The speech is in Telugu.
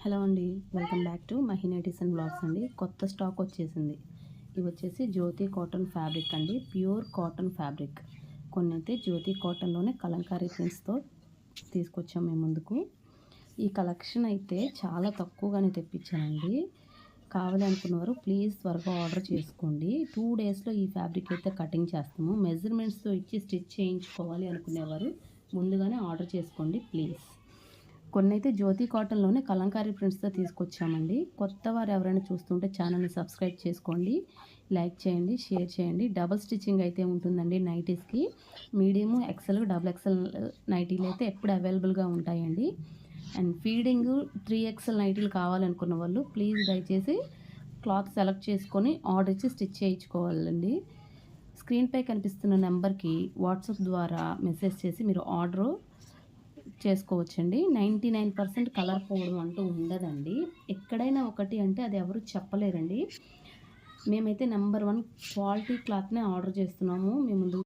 హలో అండి, welcome back to Mahina design blogs అండి. కొత్త స్టాక్ వచ్చేసింది. ఇవి వచ్చేసి జ్యోతి కాటన్ ఫ్యాబ్రిక్ అండి, ప్యూర్ కాటన్ ఫ్యాబ్రిక్. కొన్ని అయితే జ్యోతి కాటన్లోనే కలంకారీ ప్రింట్స్తో తీసుకొచ్చాం మేము ముందుకు. ఈ కలెక్షన్ అయితే చాలా తక్కువగానే తెప్పించానండి. కావాలి అనుకున్నవారు ప్లీజ్ త్వరగా ఆర్డర్ చేసుకోండి. 2 డేస్లో ఈ ఫ్యాబ్రిక్ అయితే కటింగ్ చేస్తాము. మెజర్మెంట్స్తో ఇచ్చి స్టిచ్ చేయించుకోవాలి అనుకునేవారు ముందుగానే ఆర్డర్ చేసుకోండి ప్లీజ్. కొన్నైతే జ్యోతి కాటన్లోనే కలంకారీ ప్రింట్స్తో తీసుకొచ్చామండి. కొత్త వారు ఎవరైనా చూస్తుంటే ఛానల్ని సబ్స్క్రైబ్ చేసుకోండి, లైక్ చేయండి, షేర్ చేయండి. డబుల్ స్టిచ్చింగ్ అయితే ఉంటుందండి నైటీస్కి. మీడియము, ఎక్సెల్, డబుల్ ఎక్సెల్ నైటీలు అయితే ఎప్పుడు అవైలబుల్గా ఉంటాయండి. అండ్ ఫీడింగ్ 3XL నైటీలు కావాలనుకున్న వాళ్ళు ప్లీజ్ దయచేసి క్లాత్ సెలెక్ట్ చేసుకొని ఆర్డర్ ఇచ్చి స్టిచ్ చేయించుకోవాలండి. స్క్రీన్పై కనిపిస్తున్న నెంబర్కి వాట్సాప్ ద్వారా మెసేజ్ చేసి మీరు ఆర్డరు చేసుకోవచ్చండి. 99% కలర్ పోవడం అంటూ ఉండదండి. ఎక్కడైనా ఒకటి అంటే అది ఎవరు చెప్పలేరండి. మేమైతే నెంబర్ 1 క్వాలిటీ క్లాత్‌నే ఆర్డర్ చేస్తున్నాము. మీ ముందు